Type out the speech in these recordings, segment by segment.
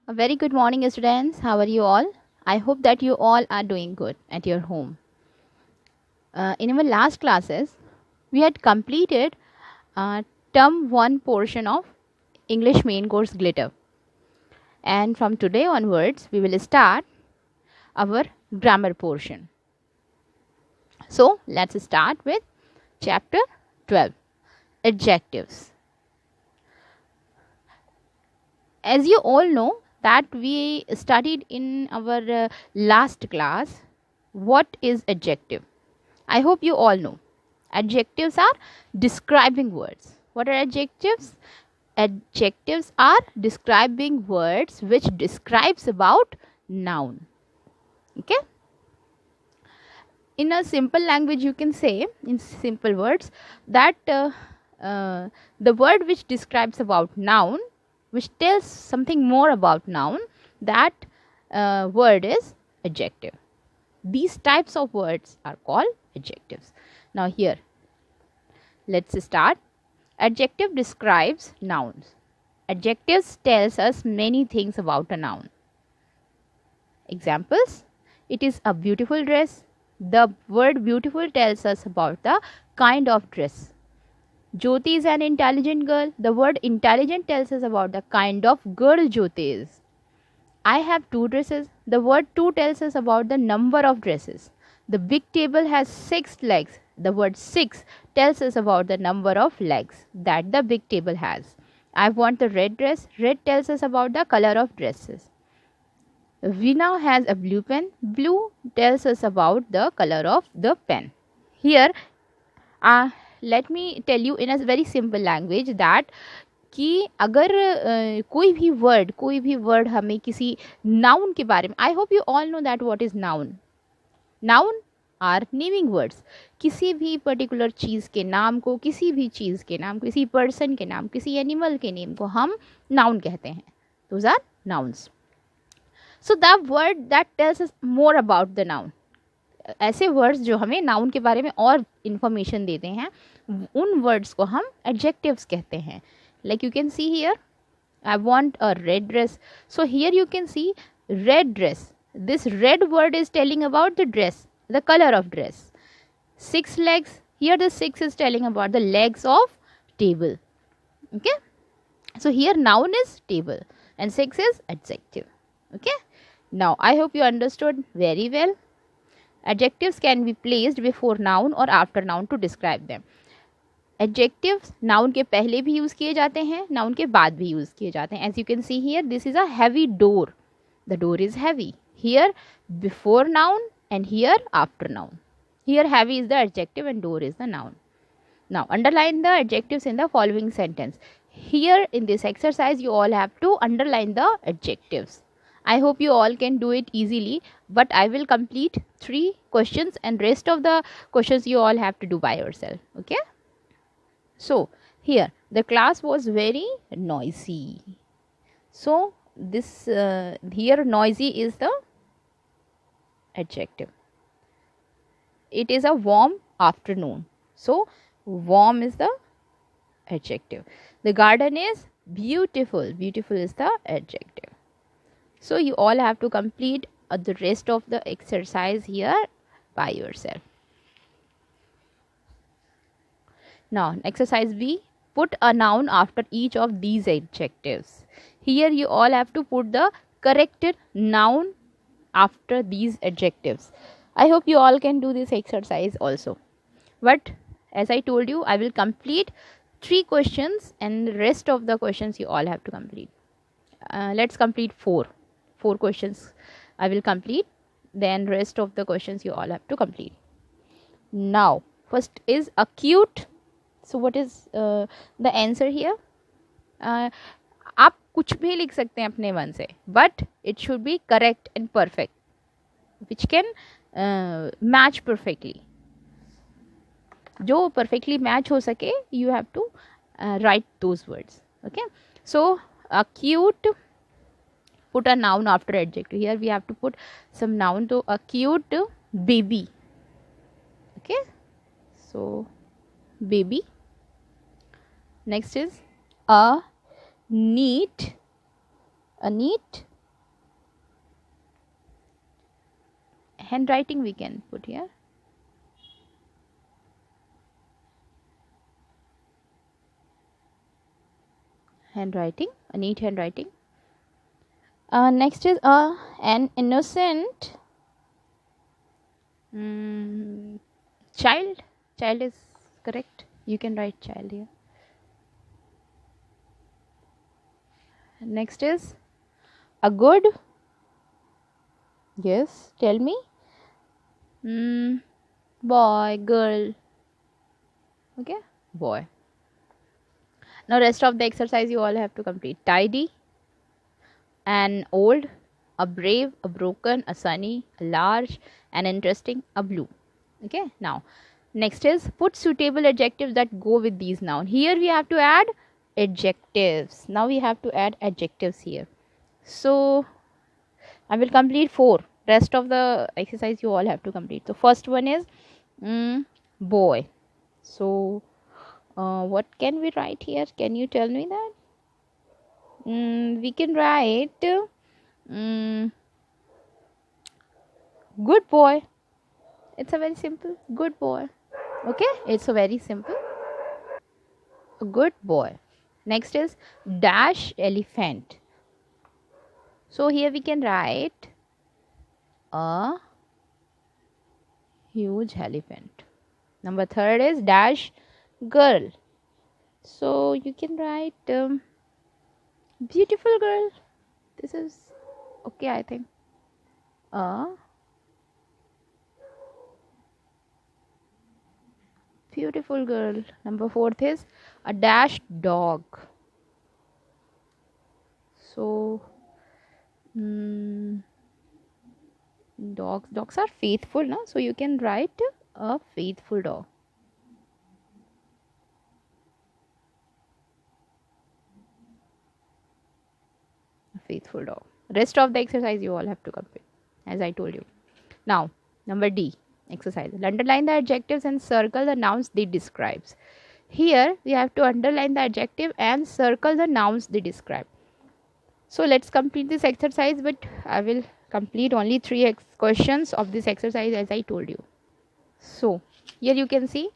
A very good morning, students. How are you all? I hope that you all are doing good at your home. In our last classes, we had completed term 1 portion of English main course Glitter. And from today onwards, we will start our grammar portion. So, let's start with chapter 12 Adjectives. As you all know, that we studied in our last class what is adjective. I hope you all know. Adjectives are describing words. What are adjectives? Adjectives are describing words which describes about noun. Okay? In a simple language, you can say, in simple words, that the word which describes about noun, which tells something more about noun, that word is adjective. These types of words are called adjectives. Now here, let's start. Adjective describes nouns. Adjectives tells us many things about a noun. Examples: it is a beautiful dress. The word beautiful tells us about the kind of dress. Jyoti is an intelligent girl. The word intelligent tells us about the kind of girl Jyoti is. I have 2 dresses. The word 2 tells us about the number of dresses. The big table has 6 legs. The word 6 tells us about the number of legs that the big table has. I want the red dress. Red tells us about the color of dresses. Veena has a blue pen. Blue tells us about the color of the pen. Here, let me tell you in a very simple language that कि अगर कोई भी word हमें किसी noun के बारे में, I hope you all know that what is noun. Noun are naming words. किसी भी पर्टिकुलर चीज़ के नाम को, किसी भी चीज़ के नाम, किसी पर्सन के नाम, किसी एनिमल के नेम को हम नाउन कहते हैं. Those are nouns. So the word that tells us more about the noun, ऐसे वर्ड्स जो हमें नाउन के बारे में और इंफॉर्मेशन देते हैं, उन वर्ड्स को हम एडजेक्टिव्स कहते हैं. Like you can see here, I want a red dress. So here you can see red dress. This red word is telling about the dress, the color of dress. 6 legs. Here the 6 is telling about the legs of table. Okay. So here noun is table and 6 is adjective. Okay. Now I hope you understood very well. Adjectives can be placed before noun or after noun to describe them. Adjectives noun के पहले भी use किए जाते हैं, noun के बाद भी use किए जाते हैं. As you can see here, this is a heavy door. The door is heavy. Here before noun and here after noun. Here heavy is the adjective and door is the noun. Now underline the adjectives in the following sentence. Here in this exercise you all have to underline the adjectives. I hope you all can do it easily, but I will complete 3 questions and rest of the questions you all have to do by yourself. Okay. So here the class was very noisy. So this here noisy is the adjective. It is a warm afternoon. So warm is the adjective. The garden is beautiful. Beautiful is the adjective. So you all have to complete the rest of the exercise here by yourself. Now exercise B, put a noun after each of these adjectives. Here you all have to put the correct noun after these adjectives. I hope you all can do this exercise also. But as I told you, I will complete 3 questions and the rest of the questions you all have to complete. Let's complete 4 questions I will complete, then rest of the questions you all have to complete. Now first is acute. So what is the answer here? आप कुछ भी लिख सकते हैं अपने मन से, but it should be correct and perfect, which can match perfectly. जो perfectly match हो सके, you have to write those words. Okay. So acute, put a noun after adjective. Here we have to put some noun. So acute baby. Okay. So baby. Next is a neat handwriting we can put here. Handwriting, a neat handwriting. Next is an innocent child. Child is correct. You can write child here. Next is a good. Yes, tell me. Boy, girl. Okay, boy. Now rest of the exercise you all have to complete. Tidy, an old, a brave, a broken, a sunny, a large, an interesting, a blue. Okay, now next is put suitable adjectives that go with these nouns. Here we have to add adjectives. Now we have to add adjectives here. So I will complete 4. Rest of the exercise you all have to complete. So first one is boy. So what can we write here? Can you tell me that? We can write good boy. It's a very simple good boy. Okay, it's a very simple a good boy. Next is dash elephant. So here we can write a huge elephant. Number 3 is dash girl. So you can write beautiful girl. This is okay, I think. A beautiful girl. Number 4 is a dash dog. So dogs are faithful, no? So you can write a faithful dog. A faithful dog. Rest of the exercise you all have to complete, as I told you. Now number D exercise. Underline the adjectives and circle the nouns they describes. Here we have to underline the adjective and circle the nouns they describe. So let's complete this exercise, but I will complete only 3 questions of this exercise as I told you. So here you can see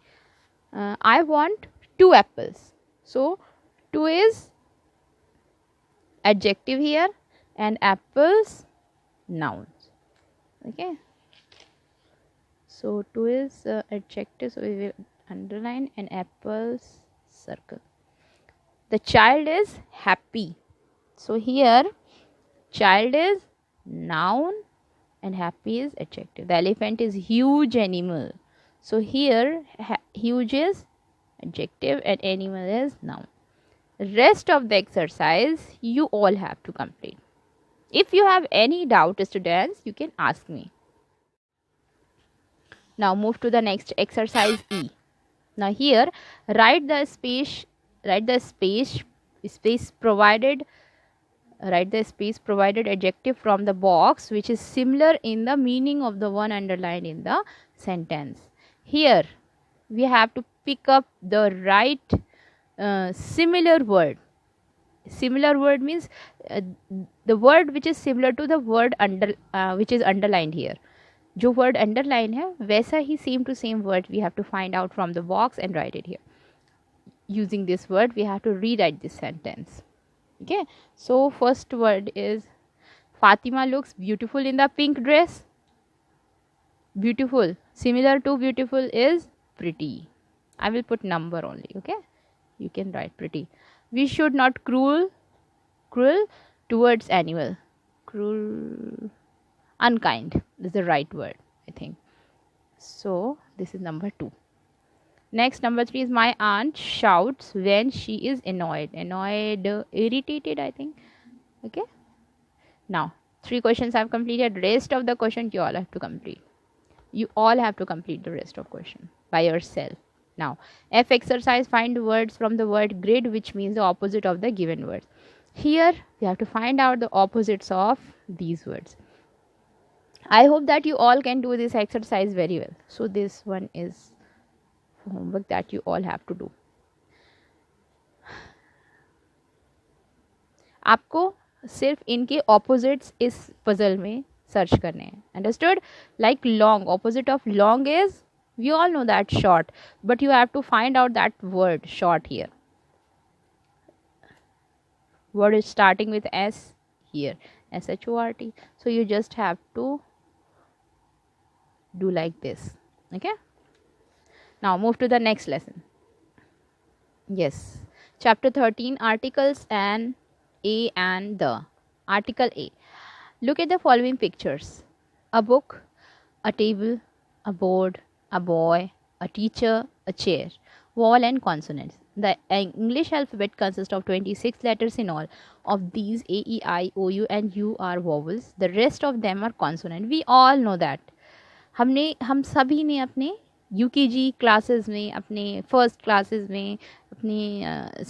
I want 2 apples. So 2 is adjective here and apples nouns. Okay. So 2 is adjective, so we will underline and apples circle. The child is happy. So here child is noun and happy is adjective. The elephant is huge animal. So here huge is adjective and animal is noun. Rest of the exercise you all have to complete. If you have any doubt, students, you can ask me. Now move to the next exercise E. Now here write the space provided adjective from the box which is similar in the meaning of the one underlined in the sentence. Here we have to pick up the right similar word. Similar word means the word which is similar to the word which is underlined here. जो word underline है वैसा ही same to same word we have to find out from the box and write it here. Using this word we have to rewrite this sentence. Okay, so first word is Fatima looks beautiful in the pink dress. Beautiful, similar to beautiful is pretty. I will put number only. Okay, you can write pretty. We should not cruel towards animal. Cruel, unkind is the right word, I think. So this is number 2. Next, number 3 is my aunt shouts when she is annoyed. Irritated, I think. Okay. Now 3 questions I have completed. Rest of the question you all have to complete. You all have to complete the rest of question by yourself. Now F exercise, find words from the word grid which means the opposite of the given words. Here we have to find out the opposites of these words. I hope that you all can do this exercise very well. So this one is homework that you all have to do. आपको सिर्फ इनके opposites इस puzzle में search करने हैं. Understood? Like long, opposite of long is, we all know that short, but you have to find out that word short here. Word is starting with S here, short. So you just have to do like this. Okay, now move to the next lesson. Yes, chapter 13, articles and a and the. Article A. Look at the following pictures: a book, a table, a board, a boy, a teacher, a chair. Vowel and consonants. The English alphabet consists of 26 letters in all. Of these, A, E, I, O, U and U are vowels. The rest of them are consonant. We all know that. हम सभी ने अपने UKG classes में, अपने first classes में, अपनी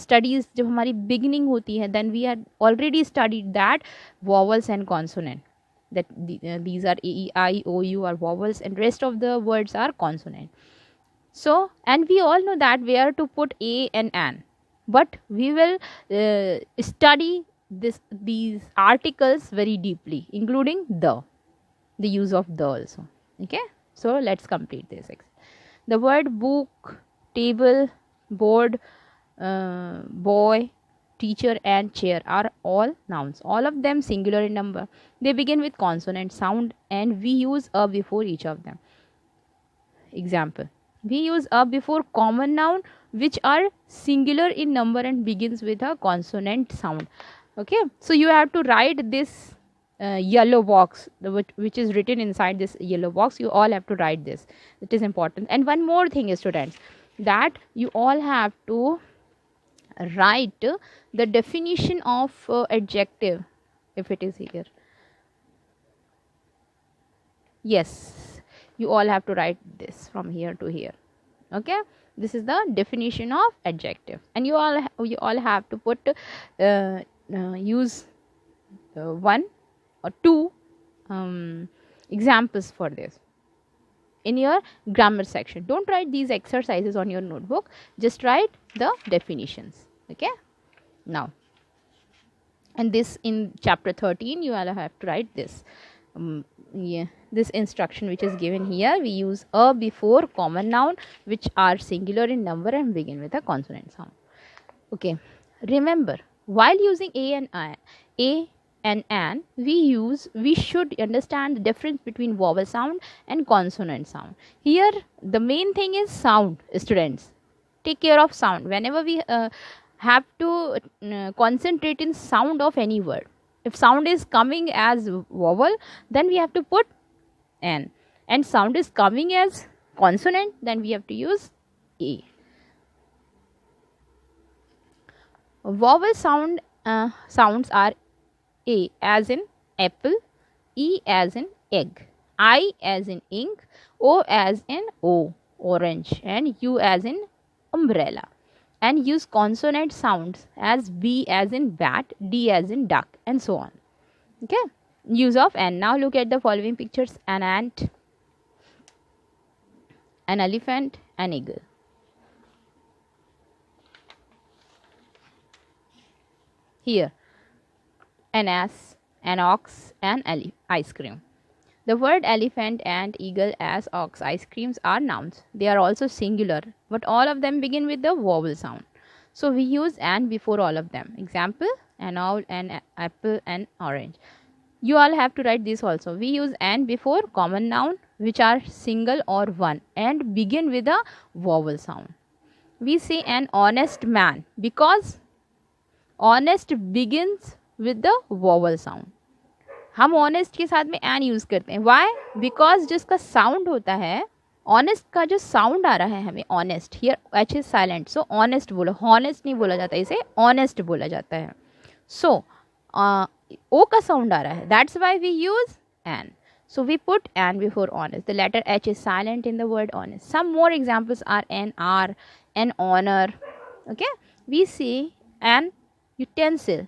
studies जब हमारी बिगिनिंग होती है, then we are already studied that vowels and consonant, that these are A, E, I, O, U are vowels and rest of the words are consonant. So, and we all know that where to put A and an, but we will study these articles very deeply, including the use of the also. Okay, so let's complete this. The word book, table, board, boy, teacher and chair are all nouns, all of them singular in number. They begin with consonant sound and we use a before each of them. Example, we use a before common noun which are singular in number and begins with a consonant sound. Okay, so you have to write this yellow box, which is written inside this yellow box. You all have to write this. It is important. And one more thing, students, that you all have to write the definition of adjective, if it is here. Yes, you all have to write this from here to here. Okay, this is the definition of adjective, and you all have to put use one or two examples for this in your grammar section. Don't write these exercises on your notebook, just write the definitions. Okay, now, and this in chapter 13 you all have to write this. This instruction which is given here, we use a before common noun which are singular in number and begin with a consonant sound. Okay, remember, while using a and an, we should understand the difference between vowel sound and consonant sound. Here the main thing is sound. Students, take care of sound. Whenever we have to concentrate in sound of any word, if sound is coming as vowel, then we have to put an, and sound is coming as consonant, then we have to use a. Vowel sounds are A as in apple, E as in egg, I as in ink, O as in orange, and U as in umbrella. And use consonant sounds as B as in bat, D as in duck, and so on. Okay, use of N. Now look at the following pictures: an ant, an elephant, an eagle. Here, an ass, an ox, and ice cream. The word elephant, ant, eagle, ass, ox, ice creams are nouns. They are also singular, but all of them begin with the vowel sound. So we use an before all of them. Example, an owl, an apple, and orange. You all have to write this also. We use an before common noun which are single or one and begin with a vowel sound. We say an honest man because honest begins with the vowel sound. हम honest के साथ में an use करते हैं. Why? Because जिसका sound होता है, honest का जो sound आ रहा है हमें, honest, here h is silent, so honest बोलो, honest नहीं बोला जाता, इसे honest बोला जाता है. So o का sound आ रहा है, that's why we use an. So we put an before honest. The letter h is silent in the word honest. Some more examples are an hour, an honor. Okay, we say an utensil.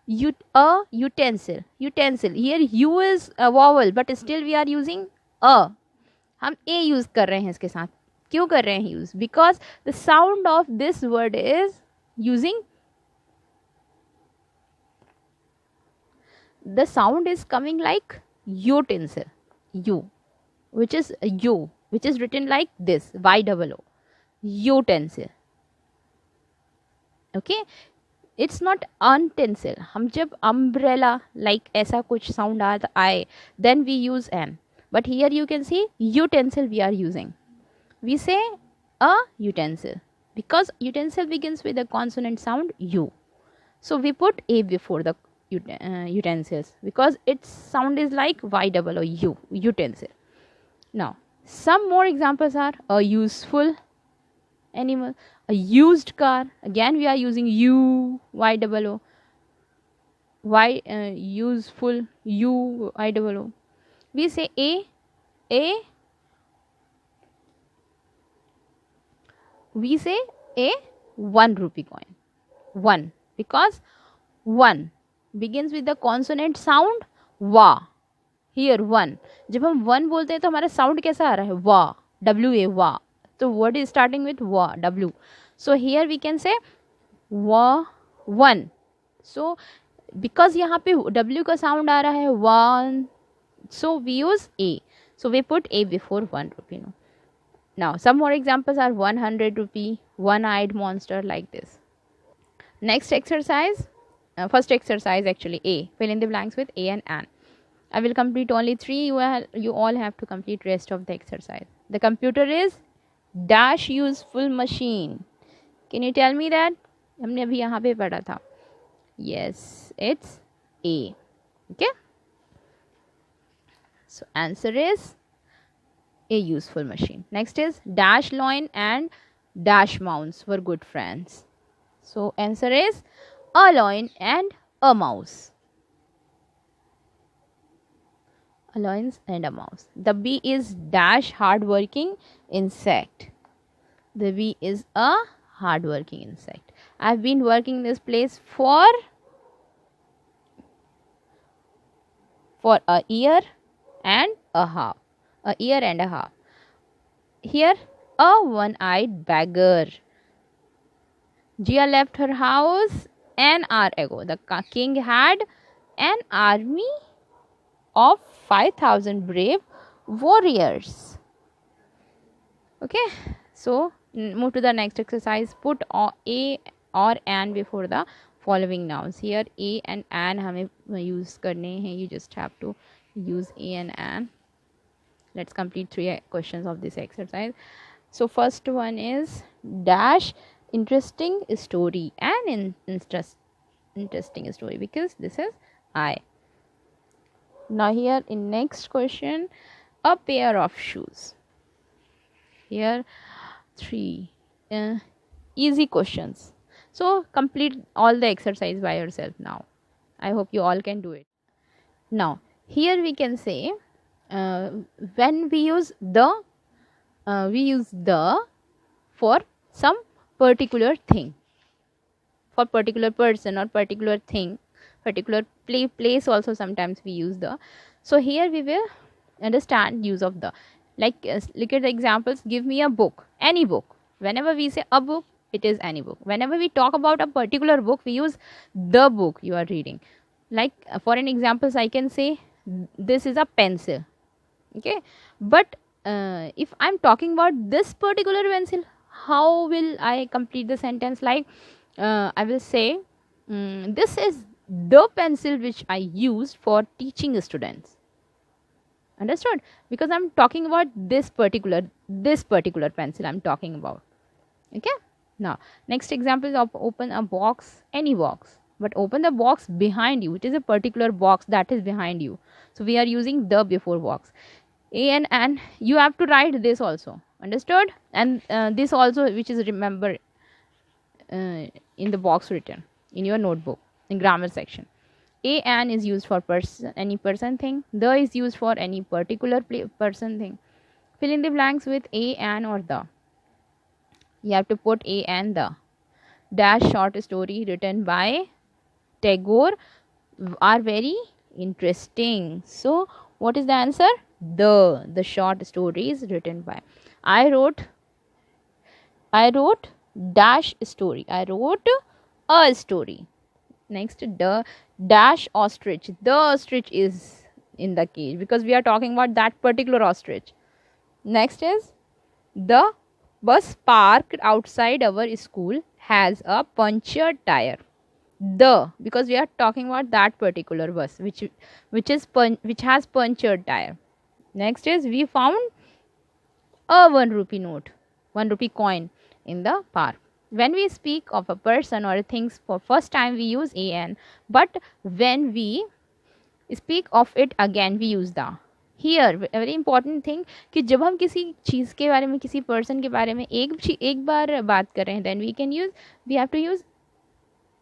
Utensil. Here u is a vowel, but still we are using a. हम a use कर रहे हैं इसके साथ. क्यों कर रहे हैं use? Because the sound of this word is using, the sound is coming like utensil. U, which is U, which is written like this, Y-O-O, utensil. Okay, it's not utensil. हम जब umbrella like ऐसा कुछ sound आए, then we use an. But here you can see utensil we are using. We say a utensil because utensil begins with the consonant sound U. So we put a before the utensils because its sound is like Y-O-O, utensil. Now, some more examples are a useful animal, a used car. Again, we are using U, Y-O-O. Useful, U, Y-O-O. We say we say a 1 rupee coin. 1 because 1 begins with the consonant sound wa. Here 1, जब हम 1 बोलते हैं तो हमारा sound कैसा आ रहा है? वा, WA, वा. तो word is starting with wa, W. So here we can say wa 1. So because यहाँ पे W का साउंड आ रहा है 1, so we use A. So we put A before 1 rupee. No. Now some more examples are 100 rupee, one-eyed monster, like this. Next exercise, first exercise actually, A. Fill in the blanks with A and an. I will complete only 3. You all have to complete rest of the exercise. The computer is dash useful machine. Can you tell me that? हमने अभी यहाँ पे पढ़ा था. Yes, it's A. Okay. So answer is a useful machine. Next is dash loin and dash mouse were good friends. So answer is a loin and a mouse. A loin and a mouse. The bee is dash hardworking insect. The bee is a hardworking insect. I've been working in this place for a year and a half. A year and a half. Here, a one-eyed beggar. Jia left her house an hour ago. The king had an army of 5,000 brave warriors. Okay, so move to the next exercise. Put a or an before the following nouns. Here a and an हमें use करने हैं. You just have to use a and an. Let's complete 3 questions of this exercise. So first one is dash interesting story and interesting story because this is I. Now here in next question, a pair of shoes. Here 3 easy questions. So complete all the exercise by yourself now. I hope you all can do it. Now here we can say when we use the for some particular thing, for particular person or particular thing, particular place also sometimes we use the. So here we will understand use of the, like look at the examples. Give me a book, any book. Whenever we say a book, it is any book. Whenever we talk about a particular book, we use the book you are reading. Like for an examples, I can say this is a pencil. Okay, but if I'm talking about this particular pencil, how will I complete the sentence? Like I will say this is the pencil which I used for teaching students. Understood? Because I'm talking about this particular pencil I'm talking about. Okay, now next example is open a box, any box, but open the box behind you. It is a particular box that is behind you, so we are using the before box. A and you have to write this also. Understood? And this also, which is remember in the box written in your notebook in grammar section. A and is used for person, any person, thing. The is used for any particular person, thing. Fill in the blanks with a, and, or the. You have to put a and the. Dash short story written by Tagore are very interesting. So what is the answer? The short story is written by. I wrote dash story. I wrote a story. Next, the dash ostrich. The ostrich is in the cage, because we are talking about that particular ostrich. Next is, the bus parked outside our school has a punctured tire. The, because we are talking about that particular bus which has punctured tire. Next is, we found a 1 rupee note, 1 rupee coin in the park. When we speak of a person or things for first time, we use an, but when we speak of it again, we use the. Here very important thing कि जब हम किसी चीज़ के बारे में, किसी person के बारे में एक बार बात कर रहे हैं, then we can use, we have to use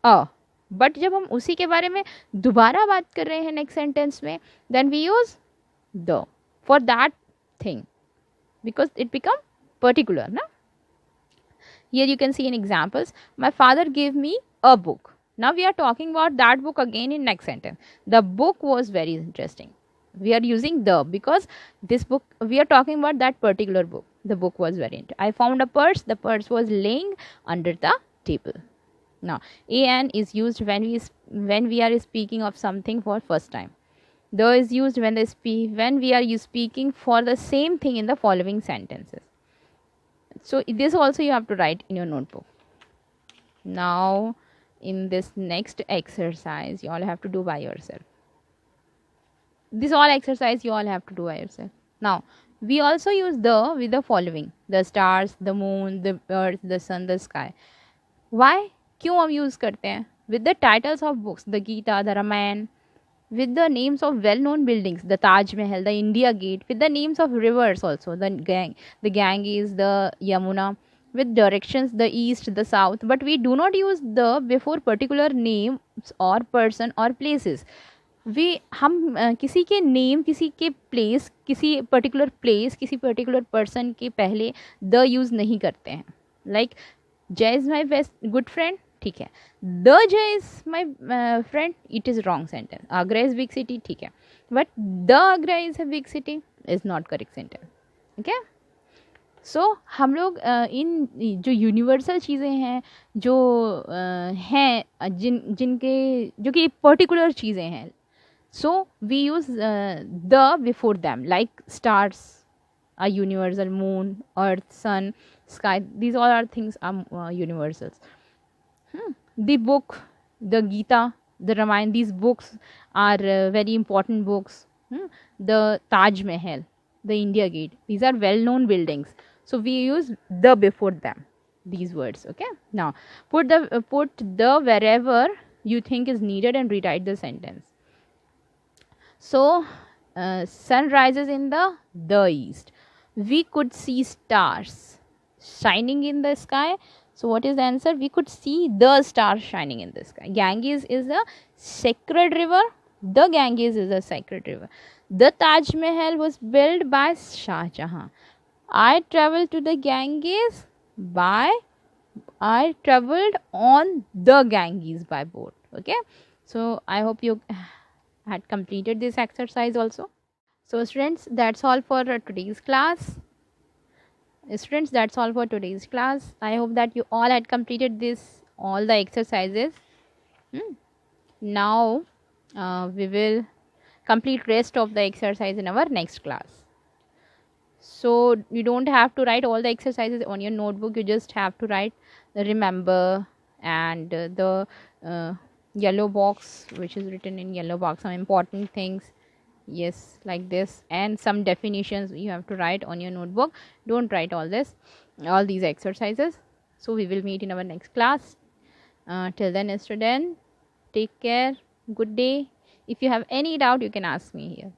a. But जब हम उसी के बारे में दोबारा बात कर रहे हैं नेक्स्ट सेंटेंस में, then we use the for that thing, because it become particular, na? Here you can see in examples, my father gave me a book. Now we are talking about that book again in next sentence. The book was very interesting. We are using the, because this book, we are talking about that particular book. The book was very interesting. I found a purse. The purse was laying under the table. Now an is used when we are speaking of something for first time. The is used when we are speaking for the same thing in the following sentences. So this also you have to write in your notebook. Now in this next exercise, you all have to do by yourself. This all exercise you all have to do by yourself. Now we also use the with the following: the stars, the moon, the earth, the sun, the sky. Why? क्यों हम use करते हैं? With the titles of books, the Gita, the Ramayana, with the names of well-known buildings, the Taj Mahal, the India Gate, with the names of rivers also, the Ganges, the Yamuna, with directions, the east, the south. But we do not use the before particular names or person or places. हम किसी के name, किसी के place, किसी particular place, किसी particular person के पहले the use नहीं करते हैं. Like Jay is my best good friend, ठीक है. The Jay is my friend, it is wrong sentence. Agra is big city, ठीक है, but the Agra is a big city is not correct sentence. Okay. So हम लोग इन जो यूनिवर्सल चीज़ें हैं, जो हैं जिनके जो कि पर्टिकुलर चीज़ें हैं, so we use the before them, like stars are universal, moon, earth, sun, sky, these all are things are universals. The book, the Gita, the Ramayana, these books are very important books. The Taj Mahal, the India Gate, these are well known buildings, so we use the before them, these words. Okay. Now put the wherever you think is needed and rewrite the sentence. So sun rises in the east. We could see stars shining in the sky. So what is the answer? We could see the stars shining in the sky. Ganges is a sacred river. The Ganges is a sacred river. The Taj Mahal was built by Shah Jahan. I traveled to the Ganges I traveled on the Ganges by boat. Okay. So I hope you had completed this exercise also. So students, that's all for today's class. Students, that's all for today's class. I hope that you all had completed all the exercises. Now we will complete rest of the exercise in our next class. So you don't have to write all the exercises on your notebook. You just have to write the remember and the yellow box, which is written in yellow box, some important things, yes, like this, and some definitions you have to write on your notebook. Don't write all these exercises. So we will meet in our next class. Till then, student, take care, good day. If you have any doubt, you can ask me here.